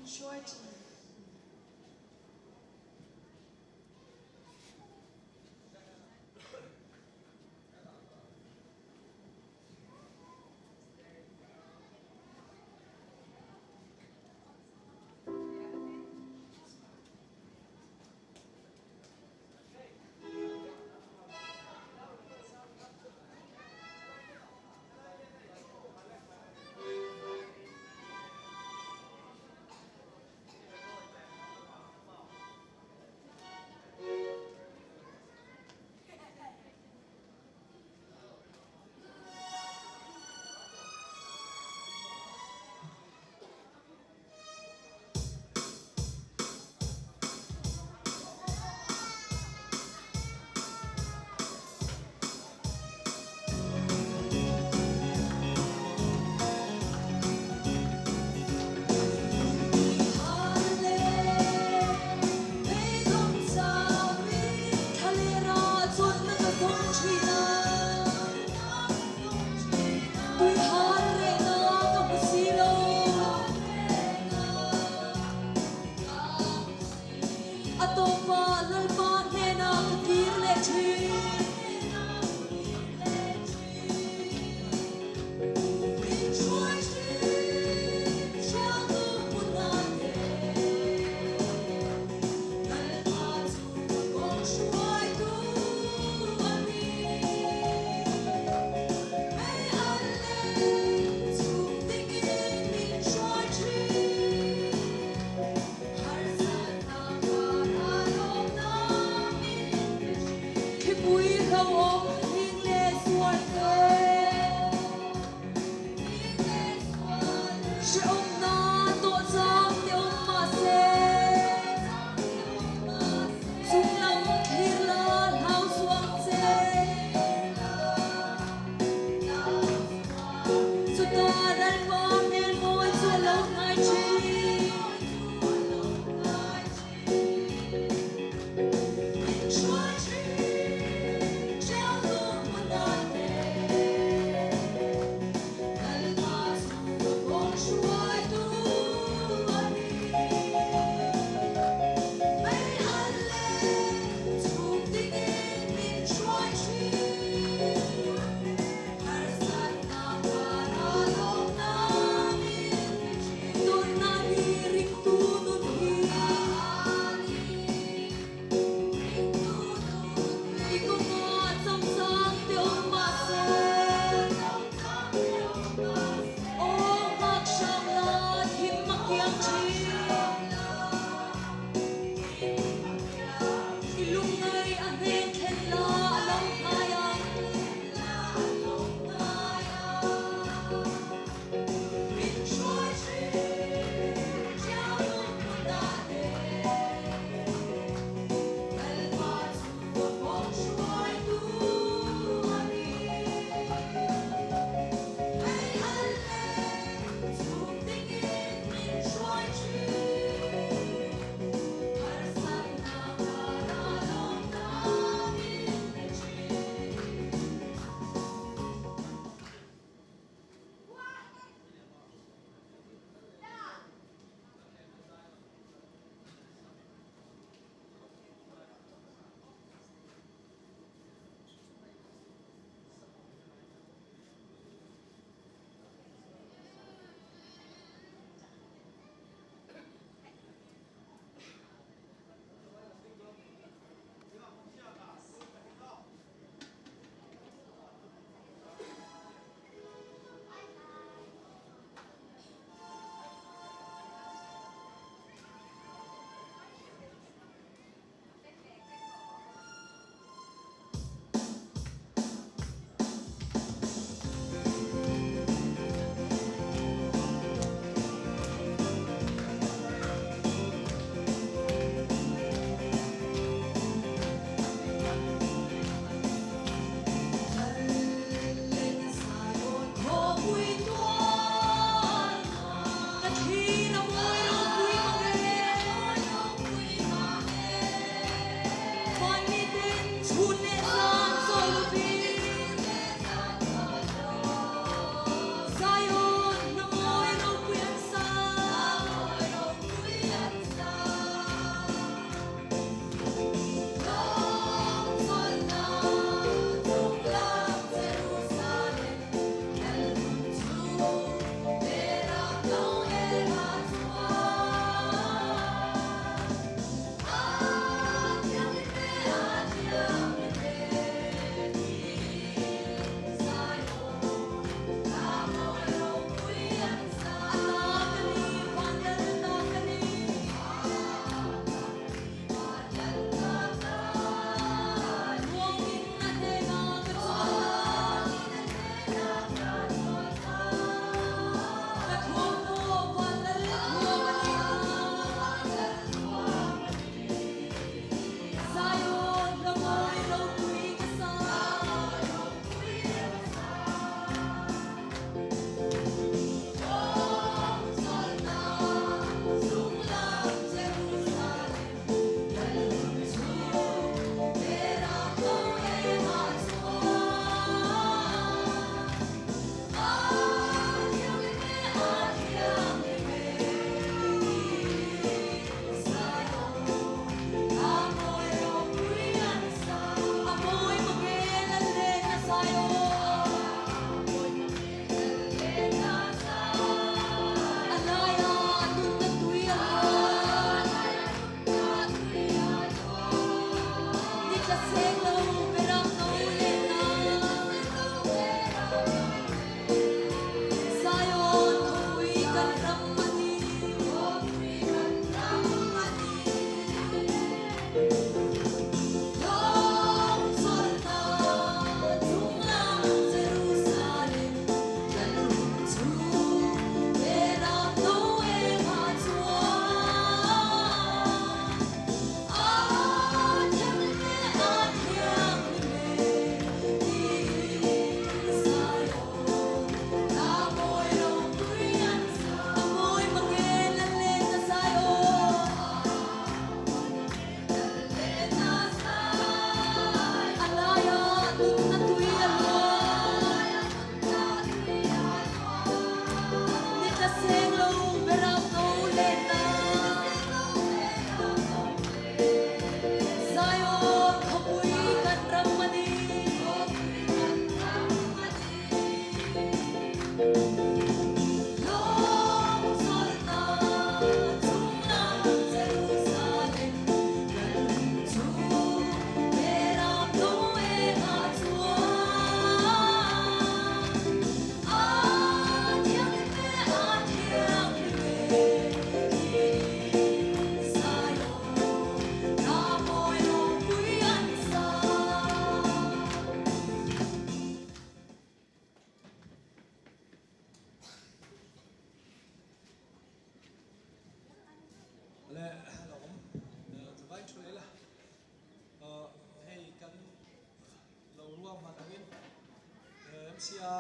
Shorty.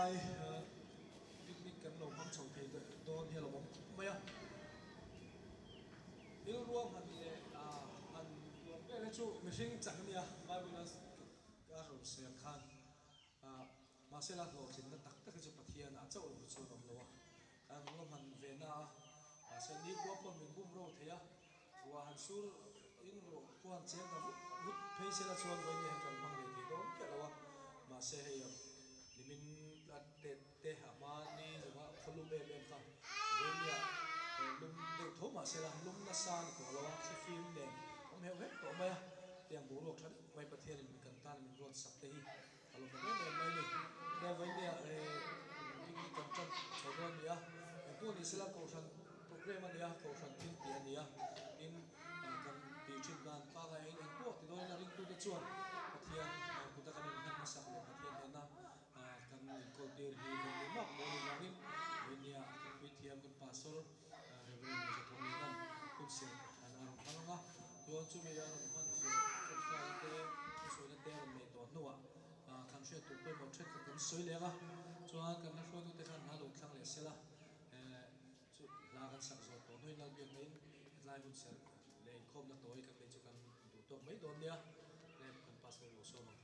lai picnic kan lo mang chau thei don hi lo bom maya il ruam han le han ruam le chu mihring chak nia bible ka ro se khan ma se la lo chin na tak tak chu pathian a chau lo chu rom lo a ruam han ve na se ni ko pon min bum ro theya wa han sur in ro ko han che ka but phei se la chuan voi ni han kan mang le ti do ke lo ma se he limin te hama ni zama kholu be be kha venia lum de thoma se la lum na san ko lo si film ne om he he to ma tiang bu lok than mai pathian min kan tan min ron sak te hi alo be ne mai ni de venia ni kan tan choron ya ko ni sela ko san program ania ko san tin ti ania in kan pi chin dan pa ga in ko ti do na ring tu de chuan pathian ku ta kan na sak le pathian na kan ko dir hi ni mak mo ni langin venia kan pi thiam kan pastor reverend je thomi kan kun se ana malanga yon chu me ya man se ko ta te so na te me to noa kan she tu pe mo thek kan soi le ga chuan kan na so tu te kan na lo thlang le sela chu la kan sak zo to noi na biak nei lai hun ser le khom na toi kan le chu kan du to mai don nia le kan pastor lo so no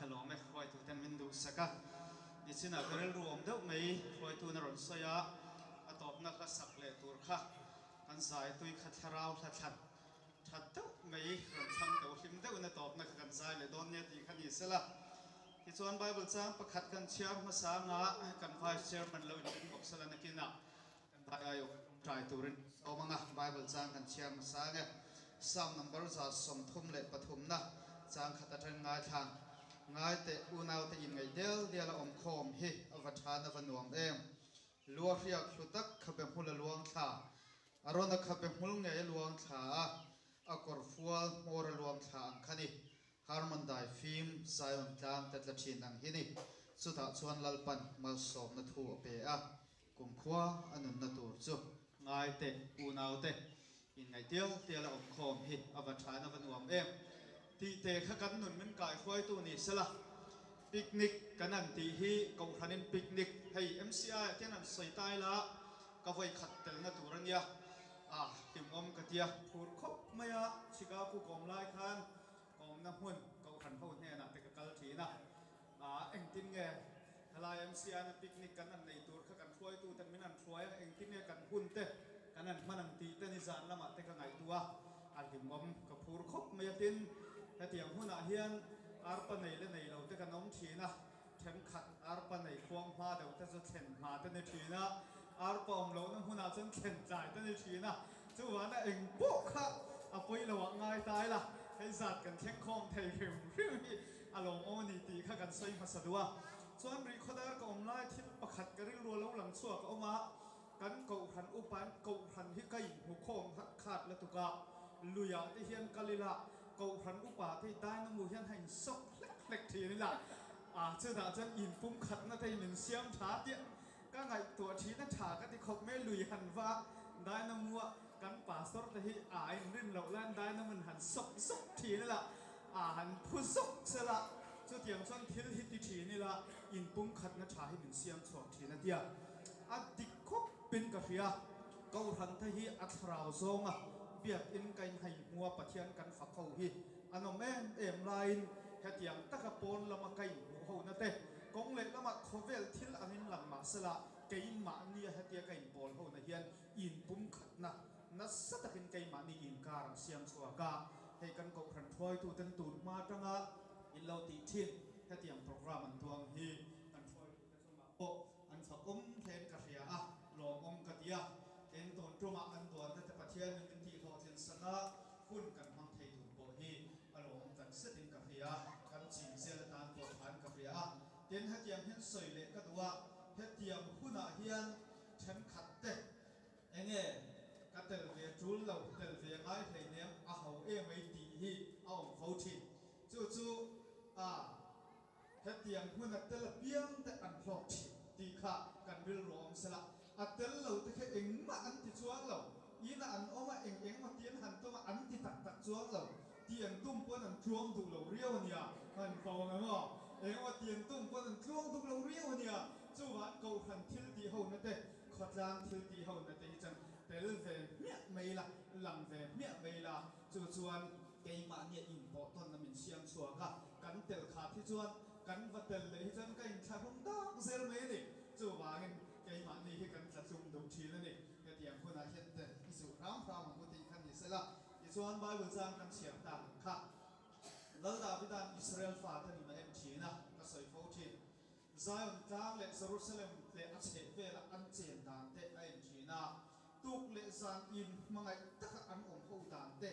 kalom me khoi tu ten min du saka ni china karel ruom deuh mai khoi tu na ron soya atop na kha sak le tur kha kan zai tui kha tharau tha that deuh mai ron thang deuh hlim deuh na top na kan zai le don ne ti khani sela ti chuan bible chang pakhat kan chiam ma sa nga kan vice chairman lo in box sala na kina kan bai ayo try turin omanga bible chang kan chiam ma sa nga sam number za som thum le pathum na chang khata than ngai thang ngai te unau te in ngai del om khom hi avathana vanuam em lua riak hlutak khabe hula luang tha arona khabe hul nge luang tha akor fual mora luang tha ang khani harman dai film zion tlam tatla thin ang hini chuta chuan lalpan mal som na thu pe a kum khwa anun na tur chu ngai te unau te in ngai del om khom hi avathana vanuam em ti te kha kan nun min kai khoi tu ni sala picnic kanan ti hi ko hanin picnic hei mci kenan soi tai la ka voi khat tel na turania tim om ka tia phur khop maya chika ku kom lai khan kom na hun ko khan ho ne na te ka kal thi na eng tin nge halai mci na picnic kanan nei tur kha kan khoi tu tan min an khoi eng tin nge kan hun te kanan manang ti te ni zan lama te ka ngai tua tim om ka phur khop maya tin hetiang huna hian arpa nei le nei lo te kan om thina them khat arpa nei khuang ma deuh te chu thlen ma te ni thina arpa om lo na huna chen thlen chai te ni thina chu wana eng po kha a poi lo ngai tai la hei zat kan thek khom thei him hi along oni ti kha kan soi ma sadua chuan ri khodar ka om lai thil pakhat ka ril ro lo lang chuak oma kan ko han upan ko han hi kai hu khom khat la tuka luya te hian kalila cầu hắn úp bà thì tai nó mùi hiền hành sốc lệch thì là chứ đã chân in phum khát nó thấy mình xem thá tiện các ngày tuổi trí nó thả các thì khóc mê lùi hẳn và đai nó mua cắn bà sốt thì anh rin lậu lên đai nó mình hẳn sốc thì là hẳn phu sốc sẽ là chứ tiệm chân thiếu thì là in phum khát nó thả thì mình xem chuột thì nó tiệt đi khóc bên cà phê cầu hắn thấy rào zong việc in cái hay mua bát thiên căn phật hậu hi anh ông em line hết tiếng tất cả bốn là mà cái hậu nè thế công lệ là mà khó về thiếu anh em làm mà sẽ là cái mà nia hết tiếng cái bốn hậu nè hiền in bung khát na nó rất là cái mà ni in cả xem xóa cả hay căn cầu khẩn thôi tu tân tu mà trong in lâu tí thiên hết tiếng program anh tuang hi căn thôi bộ anh phật thêm cả phía lòng cả tia en ton truma an ton ta pathian min ti tho tin sana hun kan mang thei tu bo hi alom kan setin ka hia kan chin zel tan to phan ka hia ten hatiam hin soi le ka duwa hetiam huna hian them khat te enge ka tel ve tul lo tel ve ngai thei nem a ho e mai ti hi a om ho thi chu hetiam huna tel piang te an ho thi ti kha kan bil rom sala atel lo te khe eng ma an ti chuang lo ina an oma eng ma tian han to ma an ti tak chuang lo tiền tung quân ăn chuông tụ lâu riêu nhỉ hẳn phao ngay mà emว่าtiền tung quân ăn chuông tụ lâu riêu nhỉ chú bạn cầu hẳn thiếu tí hậu nè tê khót lang thiếu tí hậu nè tê chẳng tê về miệng mày là lằng về miệng mày là chú chuan cái mà nhẹ in bỏ tuần là mình xiêm xua cả cắn tel khát thì chuan cắn vật tel lấy chân cái chả không đắc zel mấy nè chú bạn cái mà này cái cắn chặt chung đồng chí nè cái tiềnคนอาเห็นแต่อิสุรามพราหมณ์มุติขันนี้เสร็จละอิส่วนไบเบิลจางกันเสียงต่างค่ะแล้วดาวิดานอิสราเอลฝ่าทันมาเอ็มชีนะก็ใส่โฟทีซายอนจางเลสรุสเลมเลอัเชเวลอันเจนดานเตเอ็มชีนะตุกเลซานอินมังไงตักอันองเขาดานเต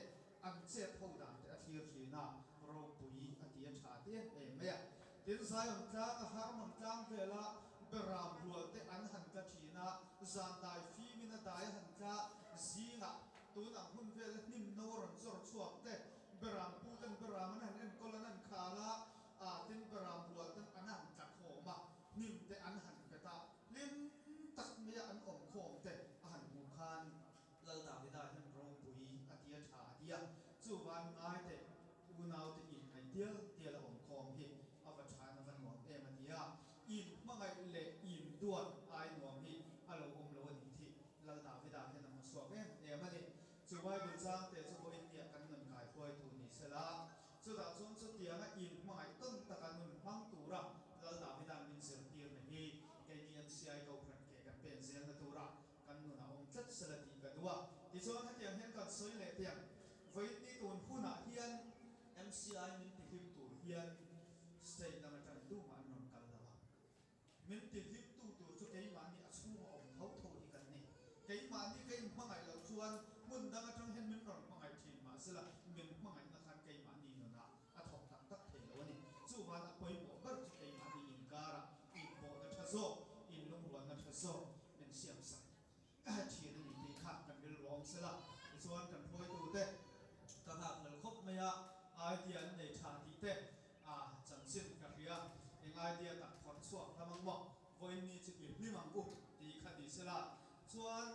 อันเจ็ดเขาดานเตอธิรชีนะโรปุยอธิชาเตียนเอ็มเมียที่ซายอนจางฮาร์มันจางเวลาเบรามรัวเตอันหันกะชีนะซานไดฟีมินะไดหันกะซีนะตัวหนังหุ่นเวลนิมโนรันซอร์ชวกเตเบรามพูดันเบรามนั้นเอ็นก็ละนั้นขาละตินเบรามรัวตันอันหันจักโหมานิมเตอันหันกะตาลิมตักเมียอันอมโคมเตหันหูคานลลดาวิดาเห็นโรงปุยอธิชาเดียจู่วันง่ายเตอุณาวเตอินไอเดียเดียละอมโคมฮิอวชานวันหมดเอมันเดียอินเมื่อไงเละอินด้วนไอหน่วงฮิอารมณ์อมโลนิทิลลดาวิดาเห็นมันสวกเอมันนี่จู่ไว้บนจางเตจู่บนเนี่ยกันเงินกายพวยทุนนิสละจู่ดาวส่วนสุดเดียงอินเมื่อไงต้นตะการเงินพังตูระลลดาวิดามินเสียเตียนนี่แกนี่อันเสียเขาพระเกกันเป็นเสียงตูระกันเงินเอาองจัดสลัดดีกันด้วยที่ส่วนที่ยังเห็นกันสวยเลยเตียงไว้ที่ตัวผู้น่ะเฮียน MCI มินติหิมตัวเฮียนสเตย์นั่งกันดูมันนนกันละมินติหิมตัวจุดไอ้มันนี่อาชูมาอมเขาโทษกันนี่ไอ้มันนี่ไอ้มังไงเราชวนมุนดังจังเห็นมินนนมังไงทีมาสิละมินมังไงนักขันไอ้มันนี่นนนะอาทองตักตักเทแล้วนี่จู่วันอภัยบอกว่าจุดไอ้มันนี่อินการะอินโบนัทโซอินลงวันนัทโซเป็นเสียงสั่งทีนี้ตีขาดกันเป็นรองสิละส่วนกันพวยตัวเด็กกระหักเหลือครบไม่อะไอเดียในชาติเต้จังสิ้นกับเรียเองไอเดียตัดความชั่วทำมังบอกวันนี้จะเป็นนี่มังกุตีขัดดีสิละส่วน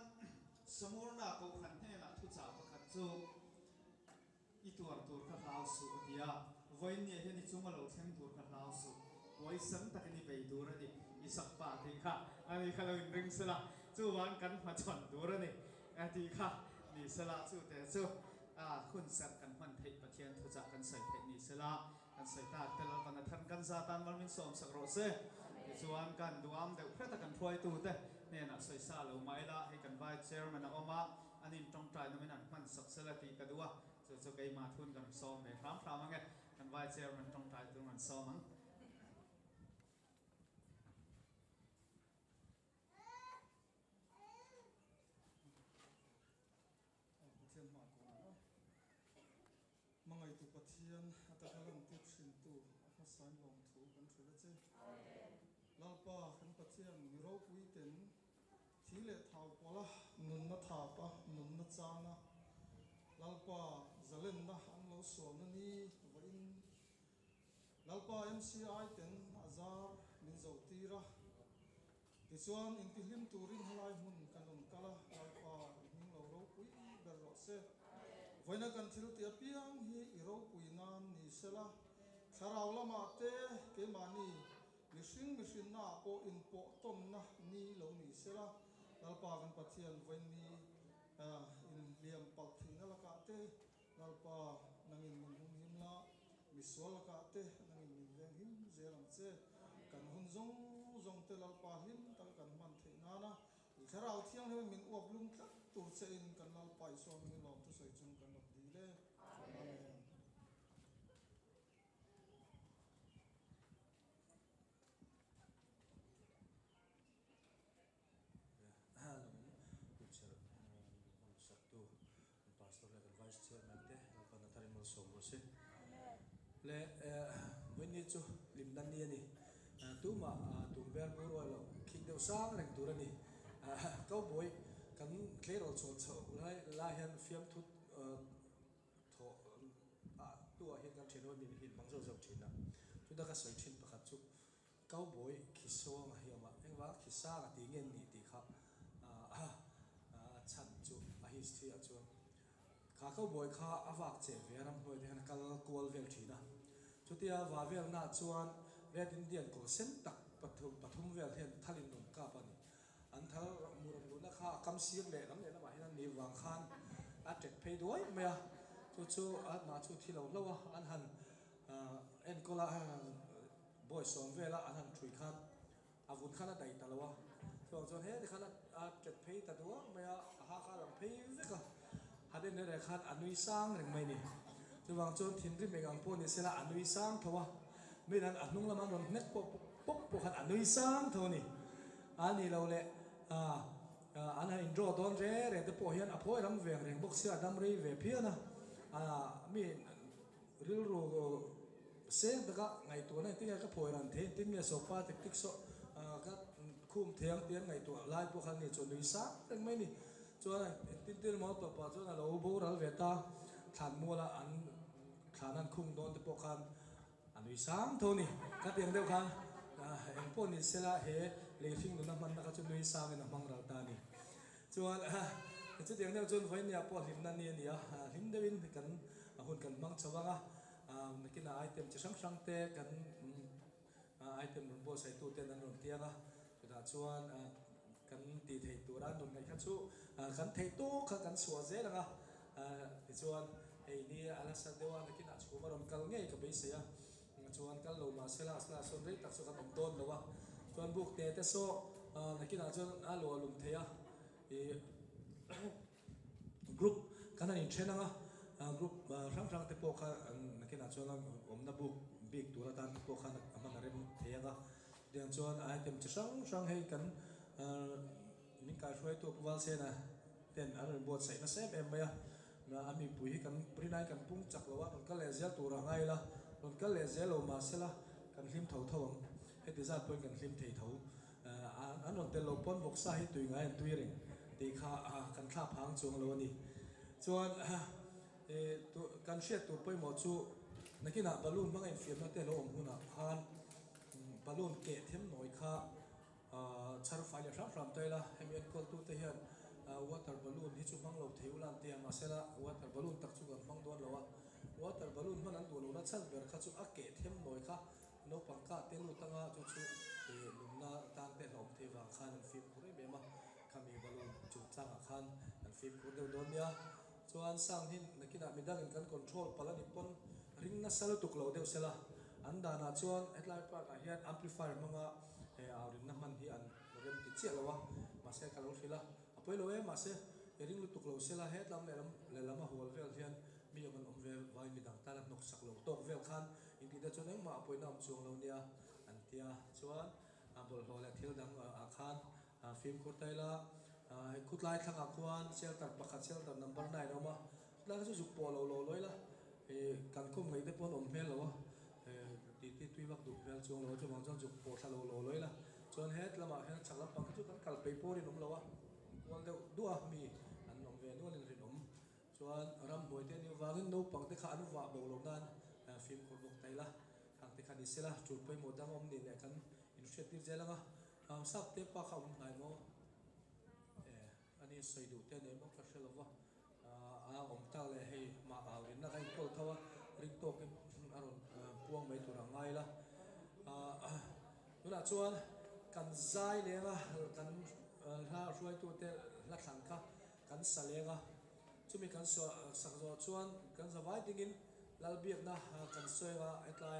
สมุนนาโกขันเทนะทุจ่าประคัตจูอีตัวข้าลาวสุเดียวันนี้เห็นจุงมาเราเทียมตัวข้าลาวสุไว้สังตะกันนี่ไปดูระดิอีสักปาตีค่ะอันนี้ข้าเราอินริงสิละจู่วันกันมาจอนดูระดิอันที่ค่ะนี่สิละจู่แต่จู่คุณสักกันมันเทปเทียนทุจักกันใส่เทนี่สิละกันใส่ตาแต่ละกันทันกันซาตันมันมีสมสักโรเซ่ส่วนกันดูอันเดี๋ยวเพื่อตะกันพลอยตูเต้เนี่ยนะใส่ซาเราไม่ละให้กันไว้เชอร์มันออกมาอันนี้ต้องใจนั่นมันสักเสละตีกันดูว่าจะไกมาทุนกันซ้อมเลยพร้อมมั้งไงกันไว้เชอร์มันต้องใจตรงนั้นซ้อมมั้งมังไงตุปะเทียนอัตคังติดสินตูอาศัยลงถูกันสุดเจ้ลาป้าขันปะเทียนมีโรควิเต็นทีเล็ดเท้าปละนุนนัทาปะนุนนัทจานะลาป้าจะเล่นนะอันเราสวมนี่วันลาป้า MCI เต็นอาจารย์มินเจ้าตีระที่ส่วนอินทิลิมตูรินหลายมุนกันนนกะละลาป้าหิงเราโรควิเบลล์เซ่วันนั้นกันทิลตีเปียงฮีอิโรปุยนานนิเซละคาราวละมาเตเกมานีมิชินน่าโปอินโปต้นนะนี่เหล่านิเซละลาปากันปัจจัยวันนี้อินเลียมปักทิ้งนั่นละกาเตลาปานังอินมินหุนหิมละมิสวลละกาเตนังอินมินเวงหิมเจรังเซกันหุนจงเตลาปาหิมตั้งกันมันเทนานะคาราวเที่ยงเลยมินอวบลุงตักตัวเซอินกันลาปาส่วนมินลองทุสอยจงกันแบบดีเลยฮัลโหลคุณเชอร์คุณสักตัวคุณพาสตอร์และคุณไวส์เชอร์แมนเต้เราเป็นนักทาริมอลสมรู้สึกและวันนี้จู่ลิมดันนี่นี่ตัวมาตัวเบลบูรัวเราคิดเดียวสร้างแรงตัวนี่เขาบอยกันเคลียร์เราโซ่โซ่ไล่เห็นฟิล์มทุกตัวเห็นกันเชนว่ามีหินบางส่วนชิ้นนะจุดนั้นก็สวยชิ้นประคับจุกเขาบอยคิดส่งเหี่ยวมาเอ็งว่าคิดสร้างตีเงินนี่ตีครับฉันจู่ฮิสที่อาจวน ขาเข้าบ่อยขาอวากเจ็บเวรำบ่อยที่หันกัลกวลเวลทีนะชุดที่ว่าเวลน่าชวนเวลอินเดียนก็เส้นตักปฐุมเวลเห็นทัลินนนกาปนี่อันทัลมูรมุนนะคะคำเสียงเละน้ำเนี่ยนะมาให้นั่นนี่วางคันอาจจะเพย์ด้วยไหมอ่ะชุดอันมาชุดที่เราอันหันเอ็นก็ละบ่อยสองเวลาอันหันช่วยคันอาวุธคันอะไรตลอดช่วงจนเฮ้ยคันอาจจะเพย์แต่ตัวไหมอ่ะหาคันหลังเพย์นี่ก็ฮัดเดนเนี่ยคันอนุสร้างหรือไม่นี่ช่วงจนทิ้งริมเมกังปูนี่เสละอนุสร้างเถอะไม่นั้นอนุละมันนเน็ตปุ๊บคันอนุสร้างเท่านี้อันนี้เราเลยอันนั้นอินโดตอนเร่เดี๋ยวพอเห็นอภัยรำเวียงเร่งบุกเสียดำรีเวเพียนะมีริลรูเส้นตะกะไงตัวนั้นที่ก็พอยรันเทนที่มีโซฟาติ๊กโซก็คุมเทียงเตียงไงตัวลายพวกเขาเนี่ยจนลุยซ่าแต่ไม่นี่จนติดมอตัวป้าจนเราบูรัลเวต้าฐานมัวละอันฐานนั้นคุมโดนที่พวกเขาอันลุยซ่าเท่านี้ก็เตียงเดียวกันเอ็งพวกนี้เสละเฮเลฟิงดูน้ำมันนะครับจนลุยซ่าเป็นน้ำมันเราตานี่จนจุดเดียวเนี่ยจนไฟเนี่ยพอลิมนั่นเนี่ยลิมเดวินกันหุ่นกันมังชวังนักกินไอเทมจะช่างเตะกันไอเทมรุ่นโบใส่ตู้เต้นนั่นรุ่นเตียงจุดชวนกันตีเทตัวร้านรุ่นไหนขั้นสู้กันเทตู้กันสวดเจ้าละชวนไอ้นี่อะไรสักเดียวนักกินชูมารุ่นกันง่ายกับไปเสียชวนกันลงมาเสละส่วนเรื่องตักสุกันต้นหรือว่าชวนบุกเตะแต่โซ่นักกินชวนอาลัวลุมเทียกรุ๊ปกันนั่นเช่นนะกรุ๊ปครั้งที่พวกเขานักกินชวนนับบุกบิ๊กตัวละตันพวกเขามันเริ่มเทียก็เดี๋ยวชวนไอเทมจะช่างให้กันมีการช่วยตัวผู้ว่าเสียนะเด่นอะไรบทใส่มาเซฟเอ็มไปนะมีปุ๋ยกันปรินายกันพุ่งจักรว่ามันก็เลยเสียตัวร่างไงล่ะมันก็เลยเสียลงมาเสียละกันหิมเท่าให้ที่จะเป็นกันหิมเท่าอันนั้นเป็นลมปนบกซ่าให้ตัวไงตัวเองตีขากันข้าพังจวงโลนี่ส่วนตัวการเชื่อตัวไปหมดชูนักกินบอลลูนบางไอ้เฟียมนั่นแต่เราอมหุ่นคันบอลลูนเกะเทียมหน่อยค่ะชาร์ฟไฟล์ช่างรำตัวละให้มีอันก็ตัวเทียนวอเตอร์บอลลูนที่ชุบบังเราเที่ยวลานเตียมาเสละวอเตอร์บอลลูนตักชุกันบังโดนเราวอเตอร์บอลลูนมันนั้นตัวเราชันเบอร์ข้าชุบเกะเทียมหน่อยค่ะนกปังกาเต้นลุตั้งชุลุมนาตานเต้นหอมเทวาคันฟิล์มคุริเบมาคำมีบอลลูนจุดจ้างคันฟิล์มคุริเดียวโดนเนี่ยส่วนสร้างหินนักกีฬามีด้านการคอนโทรลพลังนิพนธ์ริงนัสสลุตุกเราเดียวเสละอันดานาส่วนเอ็ดไลน์ปากเฮียนอัมพลิฟายมังอ่ะเอาริงน้ำมันที่อันเริ่มติดเชื้อแล้ววะมาเสกกันแล้วสิละเอาไปเลยมาเสกริงลุตุกเราเสละเฮ็ดลำเลยลำมาหัวเวลเฮียนมีมันอมเวลไว้มีดังตาลับนกสักเราตกเวลคันอินดีแต่ส่วนนี้มาเอาไปนำช่วงเราเนี่ยอันเดียส่วนบอลโหและเที่ยวดังอาคารฟิล์มคุดไตละคุดไลท์ทางอาควานเซลตัดประคัดเซลตัดนัมเบอร์ไหนเรามาแล้วก็จะปอเราเลยละการคุ้มไงได้ปนอมเมลหรอวะตีตุยวักดุเวลช่วงเราจะมองจนจุกปอทะโลเลยละจนเฮ็ดละมาเฮ็ดฉักละปังก็จะกันกัลไปปอรินอมเราวะวันเดียวดูมีอันอมเวนัวลินรินอมส่วนรำมวยเตนิวากินดูปังที่ขานุวาบอกลงนั้นฟิล์มคุดบุกไตละทางที่ขานิสละจุดไปหมดดังอมนี่แหละกันอินเชติฟเจลังอ่ะสับเตปะเขาไหนโมอันนี้ใส่ดูเตเนี่ยมันก็เชื่อว่าอมตาเลยให้มาเอาเห็นนักให้ตัวเขาว่าริงโตกันอารมณ์พวงไม่ตัวง่ายละนู่นชวนกันใจเลยนะกันถ้าช่วยตัวเตะลักษณะกันสเลงจะมีกันสักชวนกันสบายจริงๆแล้วเบียดนะกันสวยว่าไอ้ตาย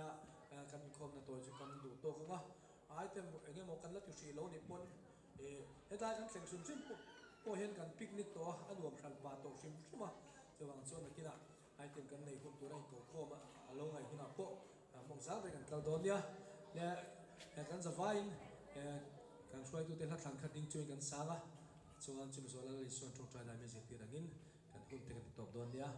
กันคมในตัวจุกันดูตัวเขาไอ้เต็มเงี้ยมองกันแล้วอยู่สี่โลนี่ปนไอ้ตายกันแข่งสุนทรพอเห็นกันปิกนิกตัวอันรวมขันปาตกชิมใช่ไหมจะวางส่วนนักกีฬาไอเต็มกันในคนตัวได้โกโก้มาลงไงคุณอาโปมองซ้ายไปกันกระโดดเนี่ยกันสบายกันช่วยตัวเด็กทักษะขัดดิ้งช่วยกันสาระส่วนจุดส่วนละลิส่วนตรงใจได้ไม่เสียทีระงินกันคุณเตะกันตบโดนเนี่ย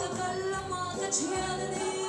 ka kalama ka chian ni